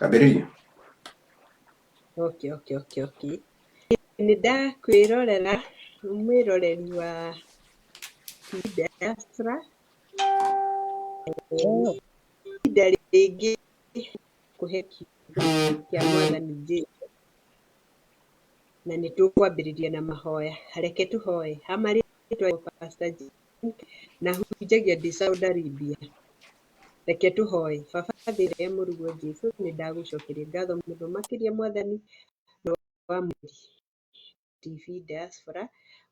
Ambĩrĩria. Okay. Nĩ ndakwĩrorera mwĩroreri wa TV Diaspora. Ihinda rĩngĩ kũhe kiugo kĩa Mwathani Jesũ. Na nĩ tũkwambĩrĩria na mahoya. Reke tũhoe. Hamarĩtwa Pastor Jane na hunjagia ndĩ Saudi Arabia. Reke tũhoe. Baba thĩinĩ wa mũrugo Jesũ, nĩ ndagũcokeria ngatho mũno makĩria Mwathani wa mweri TV Diaspora.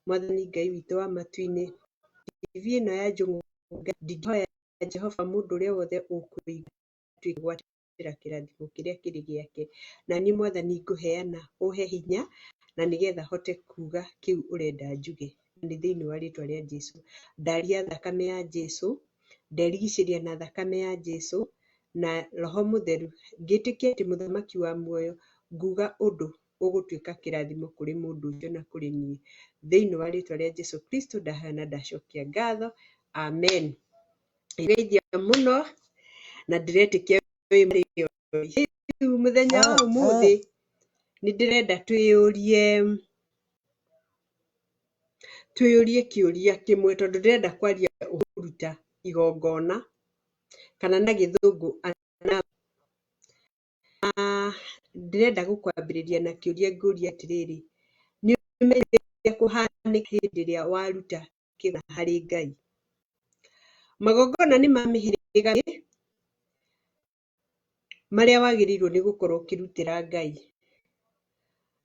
Mwathani Ngai witũ wa matu-inĩ, TV ĩno ya Njũng'wa, ndingĩhoya Jehova mũndũ ũrĩa wothe ũkũigua atuĩke gwatĩra kĩrathimo kĩrĩa kĩrĩ gĩake. Na niĩ Mwathani ngũheana ũhe hinya na nĩgetha hote kuga kĩu ũrenda njuge. Nĩ thĩinĩ wa rĩtwa rĩa Jesũ. Ndaria thakame ya Jesũ, nderigicĩria na thakame ya Jesũ na Roho Mũtheru. Ngĩtĩkia atĩ mũthamaki wa muoyo nguga ũndũ ũgũtuĩka kĩrathimo kũrĩ mũndũ ũcio na kũrĩ niĩ. Thĩinĩ wa rĩtwa rĩa Jesũ Kristo ndaheana ndacokia ngatho. Amen. Ngeithia mũno na ndĩretĩkia wĩ mũrĩo. Rĩu mũthenya wa ũmũthĩ nĩ ndĩrenda twĩyũrie kĩũria kĩmwe, tondũ ndĩrenda kwaria ũhũruta igongona kana na gĩthũngũ. Ndĩrenda gũkwambĩrĩria na kĩũria ngũria atĩrĩrĩ: nĩ ũmenyete kũhanĩka hĩndĩ ĩrĩa waruta kĩgongona harĩ Ngai? Magongona nĩ ma mĩhĩrĩga marĩa wagĩrĩirwo nĩ gũkorwo ũkĩrutĩra Ngai.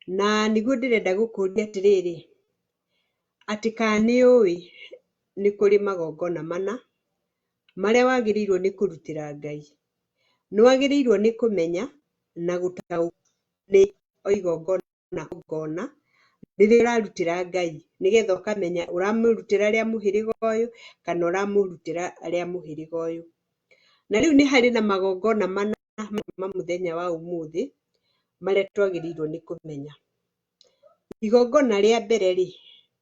Na nĩguo ndĩrenda gũkũria atĩrĩrĩ, atĩ kana nĩ ũĩ nĩ kũrĩ magongona mana marĩa wagĩrĩirwo nĩ kũrutĩra Ngai? Nĩ wagĩrĩirwo nĩ kũmenya na gũtaũkwo nĩ igongona rĩrĩa ũrarutĩra Ngai, nĩgetha ũkamenya ũramũrutĩra rĩa mũhĩrĩga ũyũ kana ũramũrutĩra rĩa mũhĩrĩga ũyũ. Na rĩu nĩ harĩ na magongona mana ma mũthenya wa ũmũthĩ marĩa twagĩrĩirwo nĩ kũmenya. Igongona rĩa mbere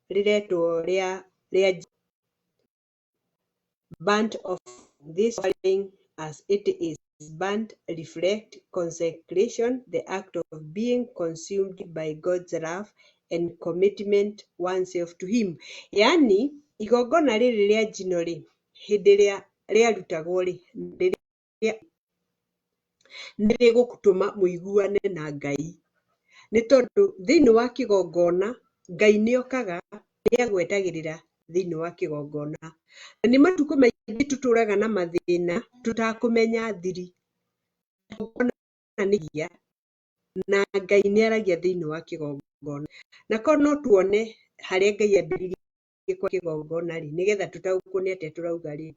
rĩretwo rĩa burnt offering. This offering as it is burnt reflect consecration, the act of being consumed by God's love and commitment oneself to him. Yani igongona rĩrĩ rĩa njino hĩndĩ ĩrĩa rĩarutagwo nĩ rĩgũtũma mũiguane na Ngai. Nĩ tondũ thĩinĩ wa kĩgongona Ngai nĩ okaga nĩ agwetagĩrĩra thĩinĩ wa kĩgongona. Na nĩ matukũ maingĩ tũtũraga na mathĩna tũtakũmenya thiri. Na Ngai nĩ aragia thĩinĩ wa kĩgongona. Na korwo no tuone harĩa Ngai ambĩrĩirie kwa kĩgongona nĩgetha tũtaũkwo nĩ atĩa tũrauga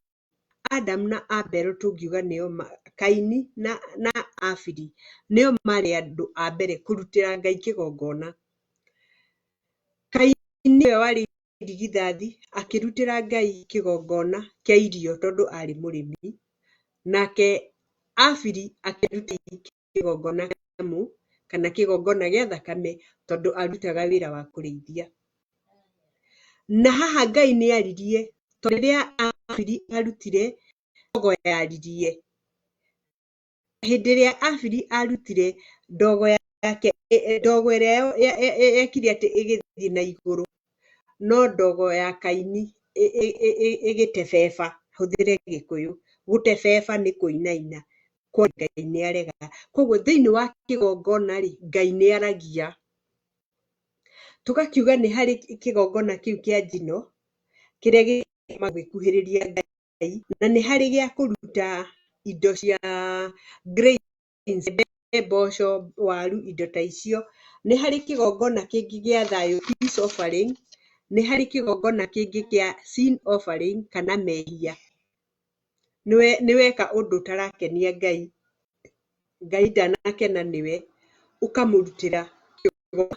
Adam na Abel tũngiuga nĩo Kaini na Abili nĩo marĩ andũ a mbere kũrutĩra Ngai kĩgongona. Kaini nĩwe warĩ irigithathi akĩrutĩra Ngai kĩgongona kĩa irio tondũ arĩ mũrĩmi. Nake Abili akĩruta kĩgongona kĩa nyamũ kana kĩgongona gĩa thakame tondũ arutaga wĩra wa kũrĩithia. Na haha Ngai nĩ aririe tondũ rĩrĩa Abili arutire ndogo yaririe. Hĩndĩ ĩrĩa Abili arutire ndogo yake, ndogo ĩrĩa yekire atĩ ĩgĩthiĩ na igũrũ, no ndogo ya Kaini ĩgĩtebeba, hũthĩre Gĩkũyũ. Gũtebeba nĩ kũinaina, Ngai nĩ arega. Koguo thĩinĩ wa kĩgongona Ngai nĩ aragia. Tũgakiuga nĩ harĩ kĩgongona kĩu kĩa njino kĩrĩa gĩkuhĩrĩria Ngai, na nĩ harĩ gĩa kũruta indo cia grains, mboco, waru, indo ta icio. Nĩ harĩ kĩgongona kĩngĩ gĩa thayũ, peace offering. Nĩ harĩ kĩgongona kĩngĩ kĩa sin offering kana mehia. Nĩ weka ũndũ ũtarakenia Ngai, Ngai ndanakena nĩwe, ũkamũrutĩra kĩgongona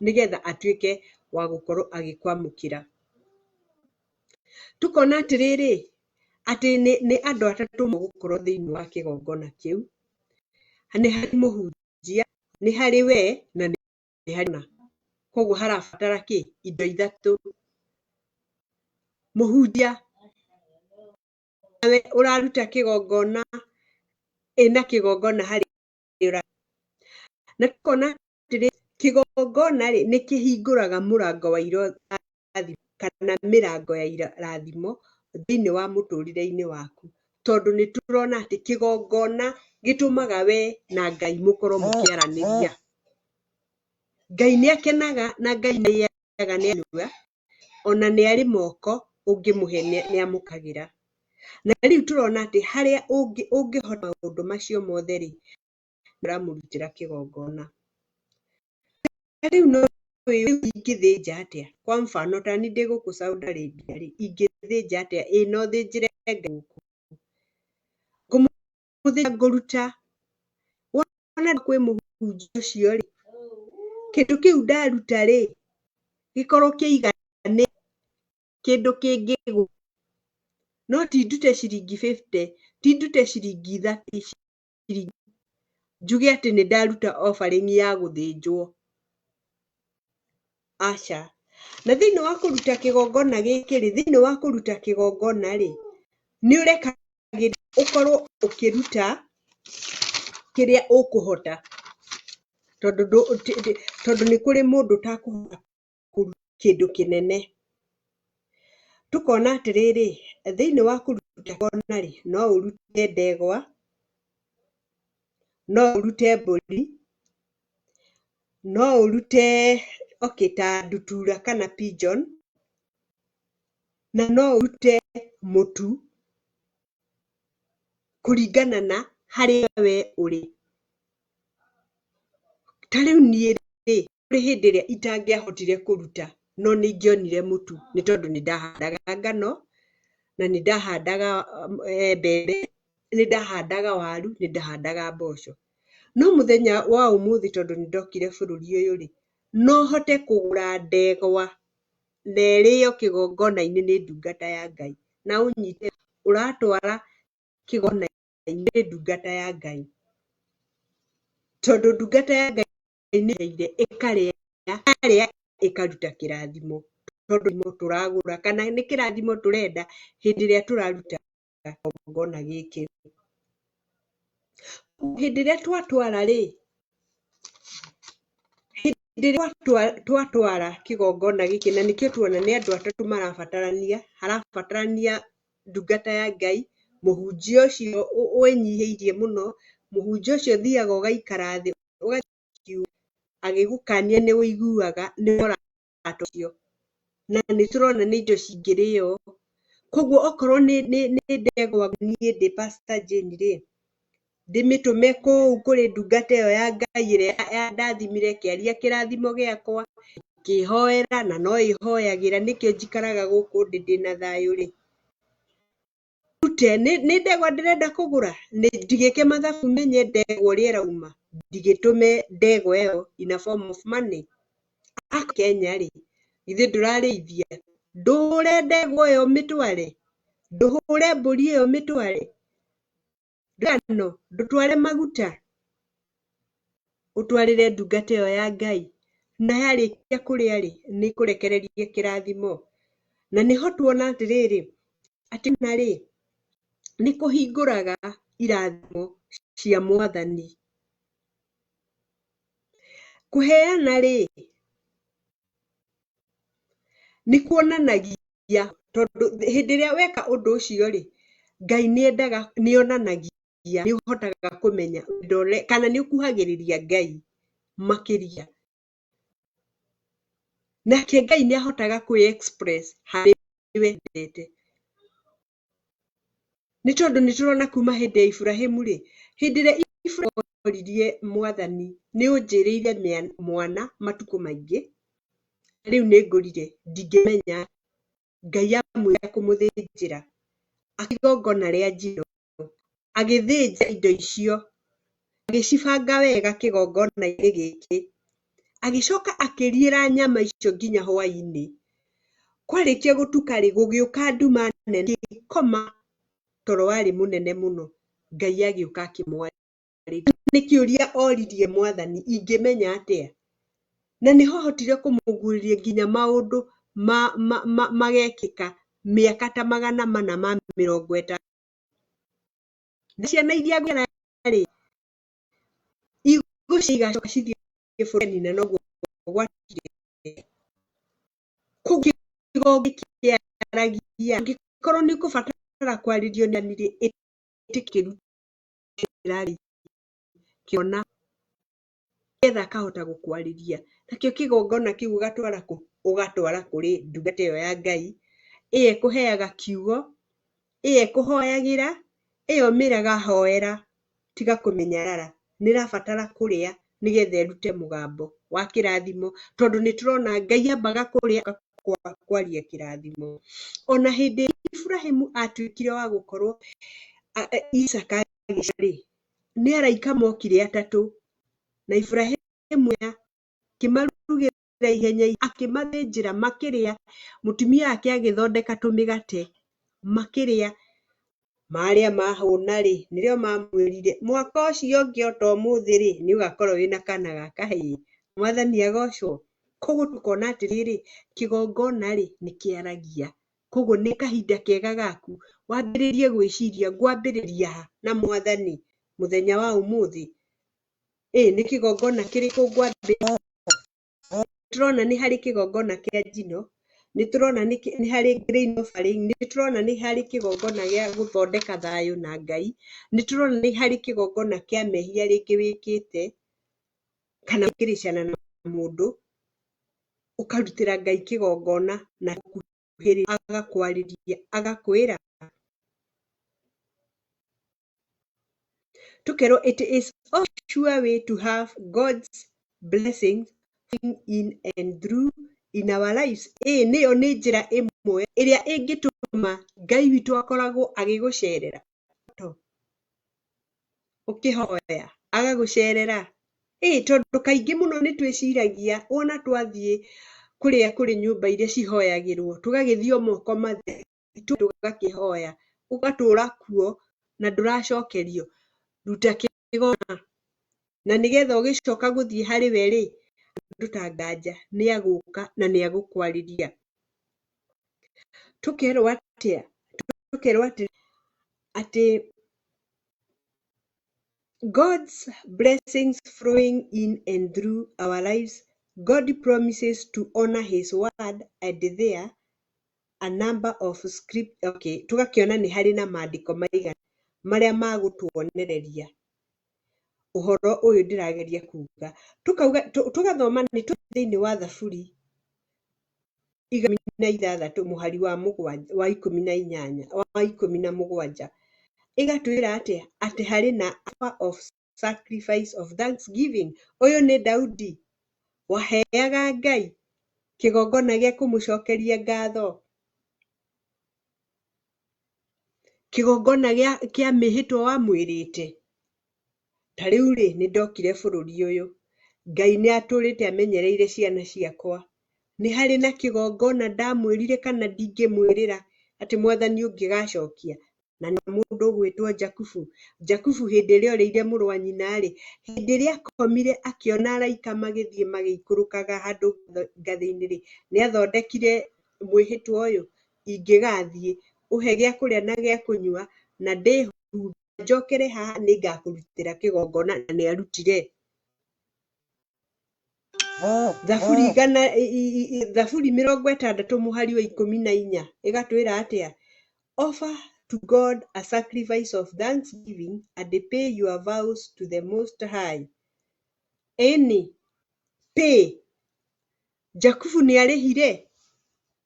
nĩgetha atuĩke wa gũkorwo agĩkwamũkĩra. Tũkona atĩrĩrĩ, atĩ nĩ andũ atatũ megũkorwo thĩinĩ wa kĩgongona kĩu. Nĩ harĩ mũhunjia, nĩ harĩ we na nĩ harĩ na. Koguo harabatara indo ithatũ. Mũhunjia nawe ũraruta kĩgongona ĩna kĩgongona harĩ na tukona atĩrĩ kĩgongona rĩ nĩ kĩhingũraga mũrango wa irathimo kana mĩrango ya irathimo thĩinĩ wa mũtũrĩre-inĩ waku, tondũ nĩ tũrona atĩ kĩgongona gĩtũmaga we na Ngai mũkorwo mũkĩaranĩria. Ngai nĩ akenaga na Ngai nĩ aiyaga nĩ aigua, ona nĩ arĩ moko ũngĩmũhe nĩ amũkagĩra. Na rĩu tũrona atĩ harĩa ũngĩhota maũndũ macio mothe rĩ, ũramũrutĩra kĩgongona. Rĩu no ingĩthĩnja atĩa, kwa mfano ta niĩ ndĩ gũkũ Saudi Arabia rĩ, ingĩthĩnja atĩa? Ĩ no thĩnjĩre Ngai gũkũ, ngũmũthĩnja ngũruta, wona kwĩ mũhunjia ũcio rĩ, kĩndũ kĩu ndaruta rĩ, gĩkorwo kĩiganĩire, kĩndũ kĩngĩgũa, no ti ndute ciringi 50, ti ndute ciringi 30 ciringi, njuge atĩ nĩ ndaruta offering ya gũthĩnjwo, aca. Na thĩinĩ wa kũruta kĩgongona gĩkĩ rĩ, thĩinĩ wa kũruta kĩgongona rĩ, nĩ ũrekagĩrĩria ũkorwo ũkĩruta kĩrĩa ũkũhota, tondũ nĩ kũrĩ mũndũ ũtakũhota kũruta kĩndũ kĩnene. Tũkona atĩrĩrĩ, thĩinĩ wa kũruta kĩgongona rĩ, no ũrute ndegwa, no ũrute mbũri, no ũrute ta ndutura kana pigeon, na no ũrute mũtu, kũringana na harĩa we ũrĩ. Ta rĩu niĩ rĩ, kũrĩ hĩndĩ ĩrĩa itangĩahotire kũruta, no nĩ ingĩonire mũtu, nĩ tondũ nĩ ndahandaga ngano, na nĩ ndahandaga mbembe, nĩ ndahandaga waru, nĩ ndahandaga mboco. No mũthenya wa ũmũthĩ tondũ nĩ ndokire bũrũri ũyũ rĩ, no hote kũgũra ndegwa na ĩrĩo kĩgongona-inĩ nĩ ndungata ya Ngai, na ũnyite ũratwara kĩgongona-inĩ nĩ ndungata ya Ngai, tondũ ndungata ya Ngai nĩ ĩkarĩa, yarĩa ĩkaruta kĩrathimo, tondũ tũragũra kana nĩ kĩrathimo tũrenda hĩndĩ ĩrĩa tũraruta kĩgongona gĩkĩ. Hĩndĩ ĩrĩa twatwara rĩ, hĩndĩ ĩrĩa twatwara kĩgongona gĩkĩ, na nĩkĩo tuona nĩ andũ atatũ marabatarania, harabatarania ndungata ya Ngai, mũhunjia ũcio wĩnyihĩirie mũno, mũhunjia ũcio ũthiaga ũgaikara thĩ agĩgũkania nĩ ũiguaga nĩ mũrata ũcio, na nĩ tũrona nĩ indo cingĩrĩo. Koguo okorwo nĩ ndegwa niĩ ndĩ Pastor Jane rĩ, ndĩmĩtũme kũu kũrĩ ndungata ĩyo ya Ngai ĩrĩa yandathimire ĩkĩaria kĩrathimo gĩakwa, ĩkĩhoera, na no ĩhoyagĩra, nĩkĩo njikaraga gũkũ ndĩ ndĩna thayũ rĩ, nĩ ndegwa ndĩrenda kũgũra, ndigĩke mathabu menye ndegwa ũrĩa ĩrauma, ndigĩtũme ndegwa ĩyo in a form of money. Kenya rĩ, githĩ ndũrarĩithia, ndũhũre ndegwa ĩyo mĩtware, ndũhũre mbũri ĩyo mĩtware, ngano ndũtware maguta, ũtwarĩre ndungata ĩyo ya Ngai, na yarĩkia kũrĩa rĩ, nĩ ĩkũrekereria kĩrathimo. Na nĩho tuona atĩrĩrĩ, atĩ na rĩ, nĩ kũhingũraga irathimo cia Mwathani. Kũheana rĩ, nĩ kuonanagia, tondũ hĩndĩ ĩrĩa weka ũndũ ũcio rĩ, Ngai nĩ endaga, nĩ onanagia, nĩ ũhotaga kũmenya kana nĩ ũkuhagĩrĩria Ngai makĩria. Nake Ngai nĩ ahotaga kwĩ express harĩ we endete. Nĩ tondũ nĩ tũrona kuma hĩndĩ ya Iburahĩmu rĩ, hĩndĩ ĩrĩa Iburahĩmu oririe Mwathani, nĩ ũnjĩrĩire mwana matukũ maingĩ, rĩu nĩ ngũrire, ndingĩmenya, Ngai amwĩra kũmũthĩnjĩra kĩgongona rĩa njino, agĩthĩnja indo icio, agĩcibanga wega kĩgongona-inĩ gĩkĩ, agĩcoka akĩriĩra nyama icio nginya hwaĩ-inĩ. Kwarĩkia gũtuka rĩ, gũgĩũka nduma nene ĩgĩkoma, toro warĩ mũnene mũno, Ngai agĩũka akĩmwarĩria. Nĩ kĩũria oririe Mwathani, ingĩmenya atĩa? Na nĩho ahotire kũmũguũrĩria nginya maũndũ magekĩka mĩaka ta 450. Na ciana iria rĩ, gũcigacoka cithiĩ bũrũri na noguo gwatire kũngĩ kĩaragia angĩkorwo nĩ kũbatara kwarĩrio nĩ ĩtĩkĩru kĩrarĩ kĩona getha akahota gũkwarĩria nakĩo kĩgongona kĩu ũgatwara kũrĩ ndungata ĩyo ya Ngai ĩyo ĩkũheaga kiugo ĩyo ĩkũhoyagĩra ĩyo ũmĩraga hoera tiga kũmenyarara nĩrabatara kũrĩa nĩgetha ĩrute mũgambo wa kĩrathimo tondũ nĩtũrona Ngai ambaga kũrĩa kwaria kĩrathimo ona hĩndĩ Iburahĩmu atuĩkire wa gũkorwo Isaka agĩciarĩ nĩ araika mokire atatũ na Iburahĩmu akĩmarugĩra ihenya akĩmathĩnjĩra makĩrĩa mũtumia wake agĩthondeka tũmĩgate makĩrĩa marĩa mahũna-rĩ nĩrĩo mamwĩrire mwaka ũcio ũngĩ ota ũmũthĩ-rĩ nĩũgakorwo wĩna kana ga kahĩĩ Mwathani agocwo koguo tũkona atĩrĩrĩ kĩgongona-rĩ nĩkĩaragia koguo nĩ kahinda kega gaku wambĩrĩrie gwĩciria ngwambĩrĩria ha na Mwathani mũthenya wa ũmũthĩ nĩ kĩgongona kĩrĩkũ ngwambĩrĩria tũrona nĩ harĩ kĩgongona kĩa njino nĩtũrona nĩ harĩ grain offering nĩtũrona nĩ harĩ kĩgongona gĩa gũthondeka thayũ na Ngai nĩtũrona nĩ harĩ kĩgongona kĩa mehia rĩngĩ wĩkĩte kana gũkĩrĩcana na mũndũ ũkarutĩra Ngai kĩgongona na agakwarĩria agakwĩra tũkerwo it is a sure way to have God's blessings in and through in our lives nĩyo nĩ njĩra ĩmwe ĩrĩa ĩngĩtũma Ngai witũ akoragwo agĩgũcerera ũkĩhoya agagũcerera tondũ kaingĩ mũno nĩtwĩciragia wona twathiĩ kũrĩa kũrĩ nyũmba iria cihoyagĩrwo tũgagĩthiĩ o moko matheri tũgakĩhoya ũgatũra kuo na ndũracokerio ruta kĩgongona na nĩgetha ũgĩcoka gũthiĩ harĩ we-rĩ mũndũ ta nganja nĩagũka na nĩagũkwarĩria tũkerwo atĩ God's blessings flowing in and through our lives God promises to honor his word and there a number of script tũgakĩona nĩ harĩ na maandĩko maigana marĩa magũtuonereria ũhoro ũyũ ndĩrageria kuga tũgathoma thĩinĩ wa Thaburi 16 mũhari wa 17 ĩgatwĩra atĩ harĩ na offer of sacrifice of thanksgiving ũyũ nĩ Daudi waheaga Ngai kĩgongona gĩa kũmũcokeria ngatho kĩgongona kĩa mĩhĩtwa wamwĩrĩte ta rĩu-rĩ nĩndokire bũrũri ũyũ Ngai nĩatũrĩte amenyereire ciana ciakwa nĩ harĩ na kĩgongona ndamwĩrire kana ndingĩmwĩrĩra atĩ Mwathani ũngĩgacokia na nĩ mũndũ ũgwĩtwo Jakubu hĩndĩ ĩrĩa orĩire mũrũ wa nyina-rĩ hĩndĩ ĩrĩa akomire akĩona araika magĩthiĩ magĩikũrũkaga handũ ngathĩ-inĩ-rĩ nĩathondekire mwĩhĩtwa ũyũ ingĩgathiĩ ũhe gĩa kũrĩa na gĩa kũnyua na ndĩhumbe njokere haha nĩngakũrutĩra kĩgongona na nĩarutire Thaburi 60 mũhari wa 14 ĩgatwĩra atĩa offer to God a sacrifice of thanksgiving and pay your vows to the most high pay Jakubu nĩarĩhire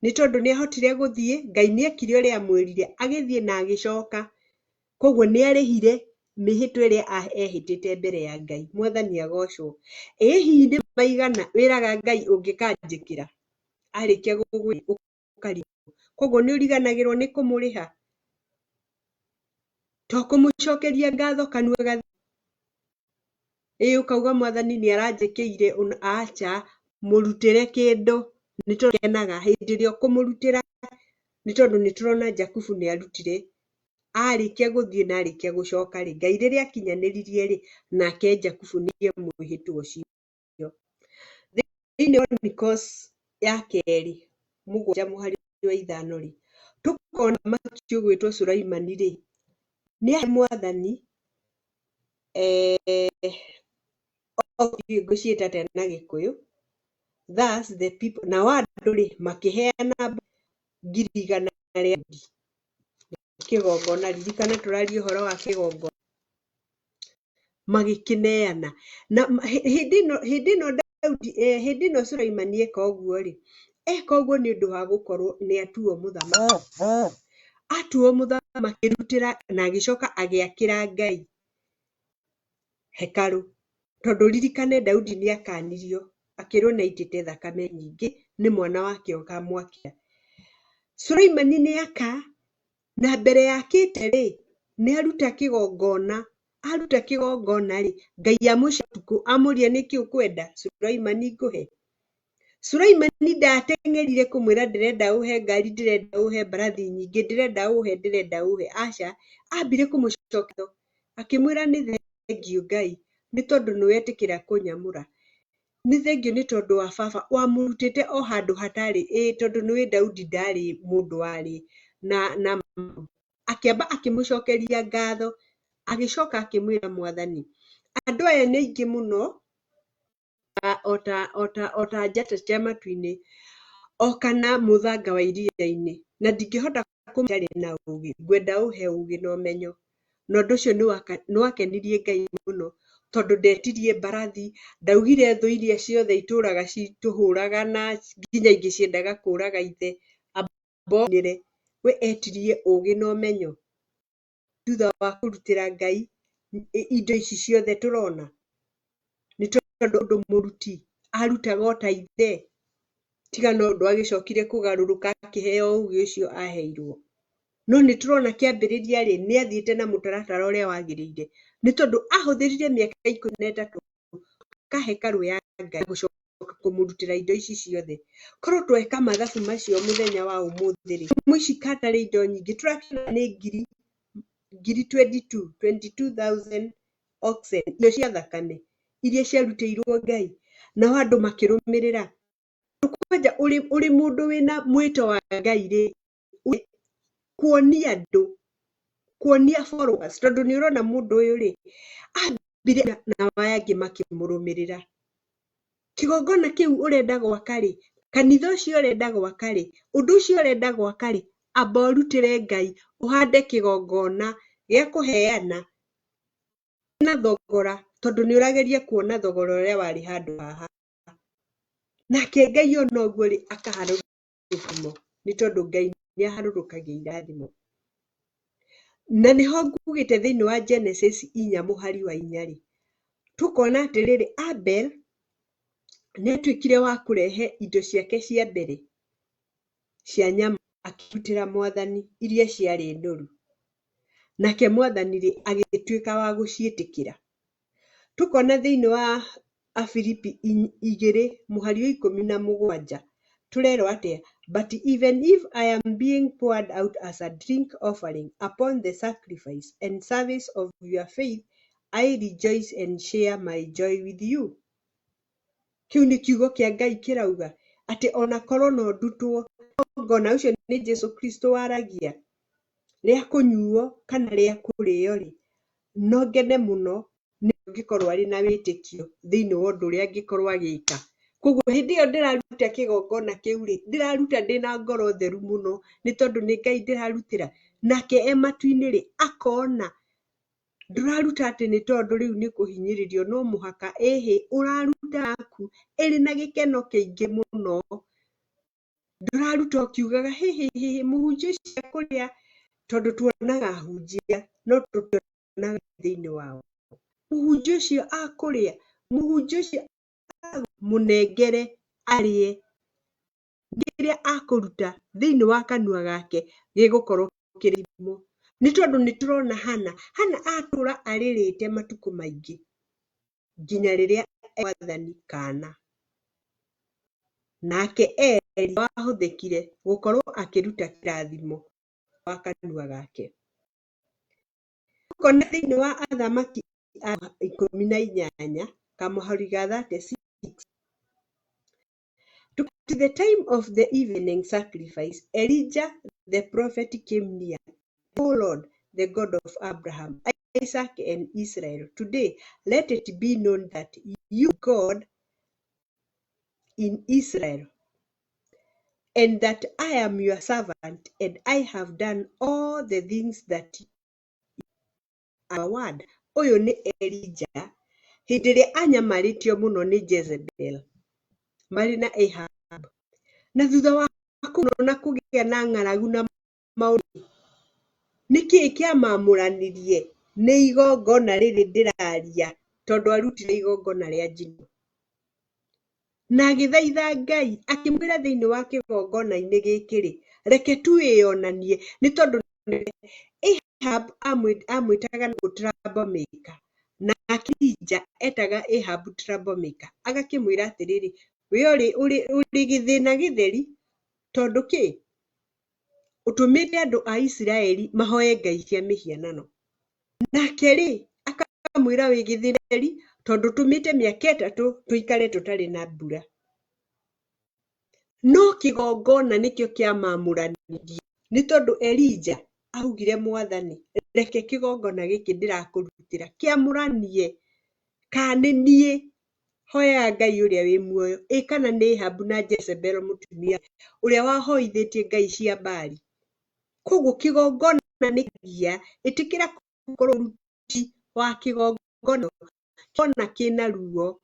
nĩ tondũ nĩahotire gũthiĩ Ngai nĩekire ũrĩa amwĩrire agĩthiĩ na agĩcoka koguo nĩarĩhire mĩhĩtwa ĩrĩa ehĩtĩte mbere ya Ngai Mwathani agocwo hihi nĩ maigana wĩraga Ngai ũngĩkanjĩkĩra arĩkia ũkarigwo koguo nĩũriganagĩrwo nĩ kũmũrĩha to kũmũcokeria ngatho kanua gatheri ũkauga Mwathani nĩaranjĩkĩire aca mũrutĩre kĩndũ nĩtũkenaga hĩndĩ ĩrĩa ũkũmũrutĩra nĩ tondũ nĩtũrona Jakubu nĩarutire arĩkia gũthiĩ na arĩkia gũcoka-rĩ Ngai rĩrĩa akinyanĩririe-rĩ nake Jakubu nĩye mwĩhĩtwa ũcio thĩinĩ wa Chronicles ya 2 7 mũhari wa 5-rĩ tũkona mũthamaki ũgwĩtwo Sulaimani-rĩ nĩahe Mwathani ngũciĩta tena Gĩkũyũ. Thus the people, na andũ-rĩ makĩheana 100,000 rĩa kĩgongona. Ririkana tũraria ũhoro wa kĩgongona. Magĩkĩneana. Na hĩndĩ ĩno Suleimani eka ũguo-rĩ, eka ũguo nĩ ũndũ wa gũkorwo nĩ atuo mũthamaki. Atuo mũthamaki akĩrutĩra na agĩcoka agĩakĩra Ngai hekarũ. Tondũ ririkane Daudi nĩ akanirio, akĩrwo nĩaitĩte thakame nyingĩ nĩ mwana wake ũkamwakĩra. Suleimani nĩaka, na mbere yakĩte-rĩ, nĩaruta kĩgongona. Aruta kĩgongona-rĩ, Ngai amũcokeria ũtukũ amũrie nĩkĩ ũkwenda Suleimani ngũhe. Suleimani ndateng'erire kũmwĩra ndĩrenda ũhe ngari, ndĩrenda ũhe mbarathi nyingĩ, ndĩrenda ũhe. Aca, ambire kũmũcokeria akĩmwĩra nĩ thengiũ Ngai nĩ tondũ nĩwetĩkĩra kũnyamũra. Nĩ thengiũ nĩ tondũ wa baba wamũrutĩte o handũ hatarĩ. Tondũ nĩwĩ Daudi ndarĩ mũndũ warĩ na akĩamba akĩmũcokeria ngatho. Agĩcoka akĩmwĩra Mwathani, andũ aya nĩ aingĩ mũno ota njata cia matu-inĩ, o kana mũthanga wa iria-inĩ, na ndingĩhota kũmenya na ũũgĩ. Ngwenda ũhe ũũgĩ na ũmenyo. Na ũndũ ũcio nĩwakenirie Ngai mũno tondũ ndetirie mbarathi, ndaugire thũ iria ciothe itũraga citũhũraga na nginya ingĩ ciendaga kũraga ithe we etirie ũũgĩ na ũmenyo. Thutha wa kũrutĩra Ngai indo ici ciothe tũrona, nĩ tondũ ũndũ mũruti arutaga o ta ithe, tiga no ũndũ agĩcokire kũgarũrũka akĩheo ũũgĩ ũcio aheirwo. No nĩtũrona kĩambĩrĩria-rĩ, nĩathiĩte na mũtaratara ũrĩa wagĩrĩire, nĩ tondũ ahũthĩrire mĩaka 13 gwaka hekarũ ya Ngai, gũcoka kũmũrutĩra indo ici ciothe. Korwo tweka mathabu macio mũthenya wa ũmũthĩ-rĩ, mũici hatarĩ indo nyingĩ tũrakĩona nĩ 22,000 oxen, indo cia thakame iria ciarutĩirwo Ngai, nao andũ makĩrũmĩrĩra. Kwanja ũrĩ mũndũ wĩna mwĩto wa Ngai-rĩ, kuonia andũ, kuonia followers, tondũ nĩũrona mũndũ ũyũ-rĩ ambire nao aya angĩ makĩmũrũmĩrĩra. Kĩgongona kĩu ũrenda gwaka-rĩ, kanitha ũcio ũrenda gwaka-rĩ, ũndũ ũcio ũrenda gwaka-rĩ, amba ũrutĩre Ngai, ũhande kĩgongona gĩa kũheana na thogora, tondũ nĩũrageria kuona thogora ũrĩa warĩ handũ haha. Nake Ngai ona ũguo-rĩ akaharũrũka irathimo, nĩ tondũ Ngai nĩaharũrũkagia irathimo. Na nĩho ngugĩte thĩinĩ wa Genesis 4:4-rĩ, tũkona atĩrĩrĩ, Abel nĩatuĩkire wa kũrehe indo ciake cia mbere cia nyama akĩrutĩra Mwathani iria ciarĩ noru. Nake Mwathani-rĩ agĩtuĩka wa gũciĩtĩkĩra. Tũkona thĩinĩ wa Afilipi 2:17 tũrerwo atĩa, but even if I am being poured out as a drink offering upon the sacrifice and service of your faith, I rejoice and share my joy with you. Kĩu nĩ kiugo kĩa Ngai kĩrauga atĩ ona korwo no ndutwo, ngona ũcio nĩ Jesu Kristo waragia, rĩa kũnyuo kana rĩa kũrĩo-rĩ, no ngene mũno nĩngĩkorwo arĩ na wĩtĩkio thĩinĩ wa ũndũ ũrĩa angĩkorwo agĩka. Koguo hĩndĩ ĩyo ndĩraruta kĩgongona kĩu-rĩ, ndĩraruta ndĩna ngoro theru mũno, nĩ tondũ nĩ Ngai ndĩrarutĩra. Nake e matu-inĩ-rĩ akona ndũraruta atĩ nĩ tondũ rĩu nĩ kũhinyĩrĩrio, no mũhaka ĩhĩ ũraruta yaku ĩrĩ na gĩkeno kĩingĩ mũno. Ndũraruta ũkiugaga hĩ mũhunjia ũcio ekũrĩa, tondũ tuonaga ahunjia no tũtionaga thĩinĩ wao. Mũhunjia ũcio akũrĩa, mũhunjia ũcio mũnengere arĩe, kĩrĩa akũruta thĩinĩ wa kanua gake gĩgũkorwo kĩrĩimo. Nĩ tondũ nĩtũrona Hana atũra arĩrĩte matukũ maingĩ nginya rĩrĩa Mwathani kaana. Nake Eli wahũthĩkire gũkorwo akĩruta kĩrathimo wa kanua gake. Tũkona thĩinĩ wa Athamaki 18 kamũhari ga 36, to the time of the evening sacrifice, Elijah the prophet came near. O Lord, the God of Abraham, Isaac and Israel, today let it be known that you God in Israel, and that I am your servant, and I have done all the things that our word. Ũyũ nĩ Elijah hĩndĩ ĩrĩa anyamarĩtio mũno nĩ Jezebel marĩ na Ahab, na thutha wa kũmona kũgĩa na ng'aragu na maũndũ, nĩkĩĩ kĩamamũranirie nĩ igongona rĩrĩ ndĩraria, tondũ arutire igongona rĩa njino, na agĩthaitha Ngai akĩmwĩra thĩinĩ wa kĩgongona-inĩ gĩkĩ-rĩ, reke tu ĩyonanie, nĩ tondũ Ahab amwĩtaga troublemaker, na Elijah etaga Ahab troublemaker, agakĩmwĩra atĩrĩrĩ, we ũrĩ gĩthĩna gĩtheri, tondũ kĩ ũtũmĩte andũ a Isiraeli mahoye ngai cia mĩhianano, nake-rĩ akamwĩra wĩ gĩthĩna gĩtheri, tondũ tũmĩte mĩaka 3 tũikare tũtarĩ na mbura. No kĩgongona nĩkĩo kĩamamũranirie, nĩ tondũ Elijah augire Mwathani, reke kĩgongona gĩkĩ ndĩrakũrutĩra kĩamũranie kana nĩ niĩ hoya Ngai ũrĩa wĩ muoyo, kana nĩ Ahab na Jezebel mũtumia ũrĩa wahoithĩtie ngai cia Baali. Koguo kĩgongona nĩkĩagia, ĩtĩkĩra gũkorwo ũruti wa kĩgongona kĩona kĩna ruo,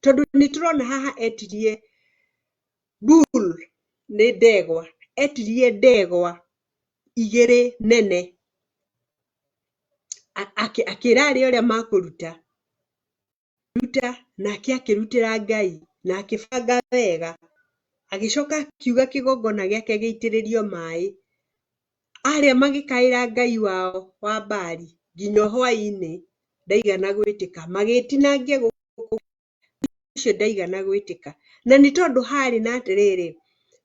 tondũ nĩtũrona haha etirie bull nĩ ndegwa, etirie ndegwa igĩrĩ nene, akĩra arĩa ũrĩa makũruta nake akĩrutĩra Ngai na akĩbanga wega, agĩcoka akiuga kĩgongona gĩake gĩitĩrĩrio maĩ, arĩa magĩkaĩra Ngai wao wa Baali nginya hwaĩ-inĩ ndaigana gwĩtĩka, magĩtinangia gũkũ ũcio ndaigana gwĩtĩka, na nĩ tondũ harĩ na atĩrĩrĩ,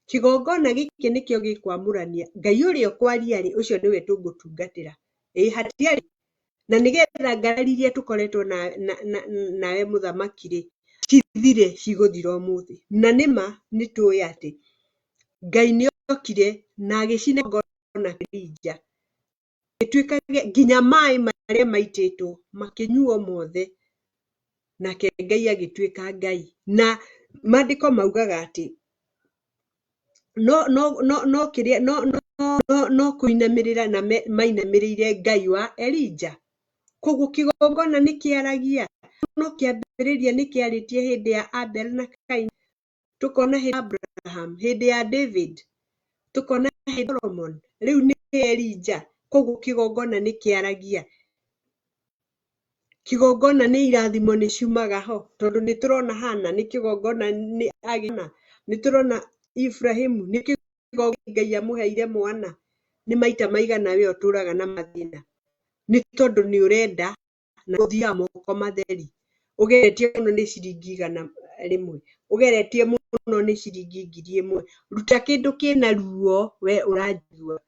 kĩgongona gĩkĩ nĩkĩo gĩkwamũrania Ngai ũrĩa ũkwaria-rĩ, ũcio nĩwe tũngũtungatĩra, hatiarĩ na nĩgetha ngarari iria tũkoretwo nawe mũthamaki-rĩ cithire cigũthira ũmũthĩ, na nĩma nĩtũĩ atĩ Ngai nĩokire na agĩcina kĩgongona kĩa Elijah, gĩtuĩka nginya maĩ marĩa maitĩtwo makĩnyuo mothe, nake Ngai agĩtuĩka Ngai. Na maandĩko maugaga atĩ no kũinamĩrĩra na mainamĩrĩire Ngai wa Elijah. Koguo kĩgongona nĩkĩaragia, no kĩambĩrĩria nĩkĩarĩtie hĩndĩ ya Abel na Kain, tũkona hĩndĩ ya Abraham, hĩndĩ ya David, tũkona hĩndĩ ya Solomon, rĩu nĩ Elijah. Koguo kĩgongona nĩkĩaragia, kĩgongona nĩ irathimo nĩciumaga ho, tondũ nĩtũrona Hana nĩ kĩgongona nĩtũrona Ibrahimu nĩ kĩgongona Ngai amũheire mwana, nĩ maita maigana we ũtũraga na mathĩna, nĩ tondũ nĩ ũrenda na ũthiaga moko matheri, ũgeretie mũno nĩ ciringi 100, ũgeretie mũno nĩ ciringi 1000, ruta kĩndũ kĩna ruo we ũranjigua,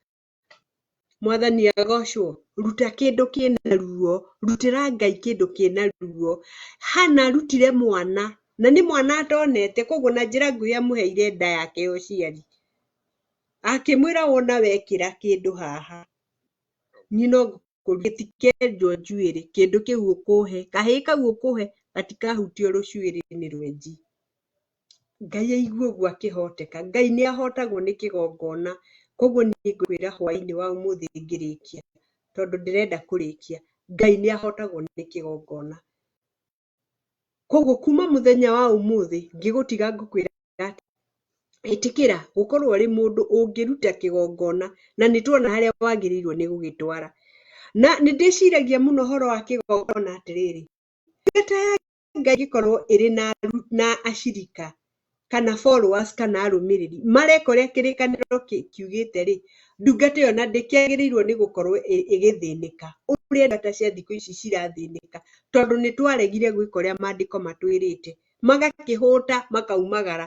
Mwathani agocwo, ruta kĩndũ kĩna ruo, rutĩra Ngai kĩndũ kĩna ruo. Hana arutire mwana, na nĩ mwana atonete, koguo na njĩra nguhĩ amũheire nda yake ya ũciari, akĩmwĩra wona wekĩra kĩndũ haha, niĩ no gĩtikenjwo njuĩrĩ, kĩndũ kĩu ũkũhe, kahĩĩ kau ũkũhe gatikahutio rũcuĩrĩ-inĩ rwenji. Ngai aigua ũguo akĩhoteka, Ngai nĩahotagwo nĩ kĩgongona. Koguo niĩ ngwĩra hwaĩ-inĩ wa ũmũthĩ ngĩrĩkia, tondũ ndĩrenda kũrĩkia, Ngai nĩahotagwo nĩ kĩgongona. Koguo kuma mũthenya wa ũmũthĩ ngĩgũtiga ngũkwĩra atĩ ĩtĩkĩra gũkorwo ũrĩ mũndũ ũngĩruta kĩgongona, na nĩtuona harĩa wagĩrĩirwo nĩ gũgĩtwara. Na nĩndĩciragia mũno ũhoro wa kĩgongona atĩrĩrĩ, ndungata ya Ngai ĩngĩkorwo ĩrĩ na acirika kana followers kana arũmĩrĩri mareka ũrĩa kĩrĩkanĩro kiugĩte-rĩ, ndungata ĩyo na ndĩkĩagĩrĩirwo nĩ gũkorwo ĩgĩthĩnĩka ũrĩa ndungata cia thikũ ici cirathĩnĩka, tondũ nĩtwaregire gwĩka ũrĩa maandĩko matwĩrĩte, magakĩhũta makaumagara,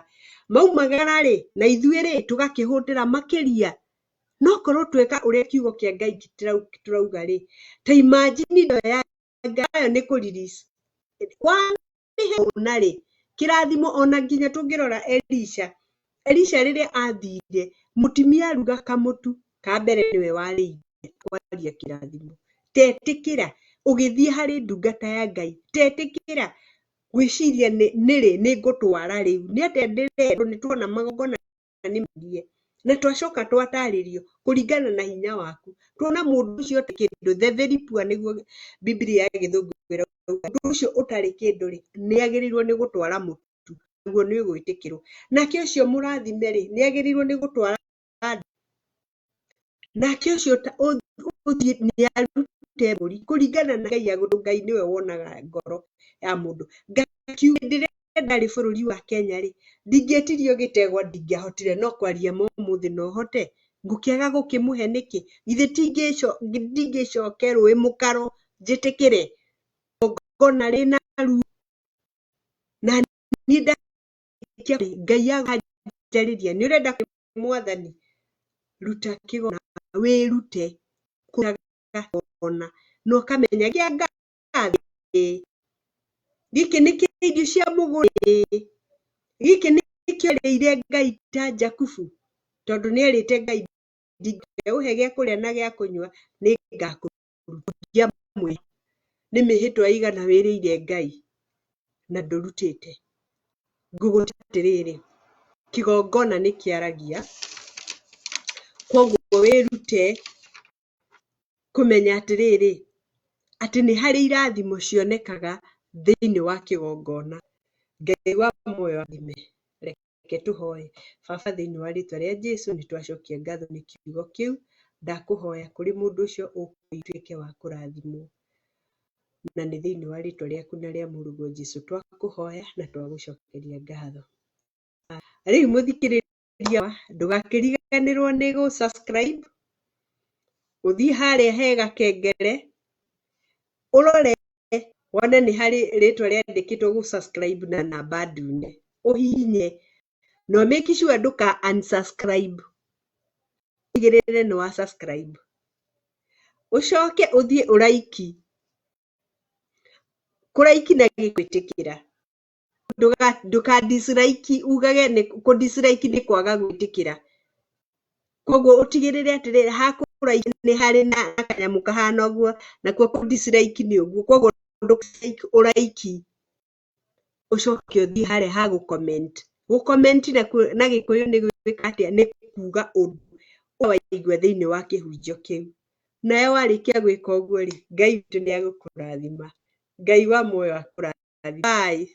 maumagara-rĩ na ithuĩ-rĩ tũgakĩhũtĩra makĩria. No korwo tweka ũrĩa kiugo kĩa Ngai tũrauga-rĩ, ta imagine indo ya Ngai nĩ kũ-release wanĩhe-rĩ kĩrathimo. Ona nginya tũngĩrora Elisha rĩrĩa athire, mũtumia aruga kamũtu ka mbere nĩwe warĩire kwaria kĩrathimo. Tetĩkĩra ũgĩthiĩ harĩ ndungata ya Ngai, tetĩkĩra gwiciria nĩ ngũtwara rĩu nĩ atĩa ndĩrenda nĩ tuona magongona nĩ mendie na twacoka twatarĩrio kũringana na hinya waku tuona mũndũ ũcio ũtarĩ kĩndũ the very poor nĩguo Biblia ya Gĩthũngũ ĩrauga mũndũ ũcio ũtarĩ kĩndũ rĩ nĩ agĩrĩirwo nĩ gũtwara mũtu nĩguo nĩ gwĩtĩkĩrwo nake ũcio mũrathime rĩ nĩ agĩrĩirwo nĩ gũtwara nake ũcio ũthiĩ nĩ arute mbũri kũringana na Ngai agũtũ Ngai nĩwe wonaga ngoro ya mũndũ ngakiuga ndĩrenda rĩ bũrũri wa Kenya rĩ ndingĩtirio gĩtegwa ndingĩahotire no kwaria mũthĩ no hote ngũkĩaga gũkĩmũhe nĩkĩ githĩ ndingĩcoke rũĩ mũkaro njĩtĩkĩre ngona rĩna ruo na niĩ ndakĩkia Ngai aganjarĩria nĩ ũrenda mwathani ruta kĩgona wĩrute kũgona no kamenya gĩa ngathĩ gĩkĩ nĩ kĩndio cia mũgũri gĩkĩ nĩ kĩorĩire Ngai ta Jakubu tondũ nĩ erĩte Ngai ndingĩũhe gĩa kũrĩa na gĩa kũnyua nĩ ngakũrutia mwe nĩ mĩhĩtwa igana wĩrĩire Ngai na ndũrutĩte ngũgũta atĩrĩrĩ kĩgongona nĩ kĩaragia koguo wĩrute kũmenya atĩrĩrĩ atĩ nĩ harĩ irathimo cionekaga thĩinĩ wa kĩgongona Ngai wa muoyo athime reke tũhoye baba thĩinĩ wa rĩtwa rĩa Jesũ nĩ twacokia ngatho nĩ kiugo kĩu ndakũhoya kũrĩ mũndũ ũcio ũtuĩke wa kũrathimwo na nĩ thĩinĩ wa rĩtwa rĩaku na rĩa mũrũgwo Jesũ twakũhoya na twagũcokeria ngatho rĩu mũthikĩrĩria ndũgakĩriganĩrwo nĩ gũ subscribe ũthiĩ harĩa he gakengere ũrore wone nĩ harĩ rĩtwa rĩandĩkĩtwo gũ subscribe na namba ndune ũhihinye no make sure ndũka unsubscribe igĩrĩre nĩ wa subscribe ũcoke ũthiĩ ũraiki kũraiki na gĩkwĩtĩkĩra ndũka dislike ugage kũ dislike nĩ kwaga gwĩtĩkĩra koguo ũtigĩrĩre atĩrĩrĩ hakũraiki nĩ harĩ na kanyamũ kahana ũguo nakuo kũ dislike nĩ ũguo koguo ndũka ũraiki ũcoke ũthiĩ harĩa ha gũ comment na gĩkũyũ nĩ gwĩka atĩa nĩ kuga ũndũ waigua thĩinĩ wa kĩhunjio kĩu nawe warĩkia gwĩka ũguo rĩ Ngai witũ nĩ agũkũrathima Ngai wa muoyo akũrathime bye.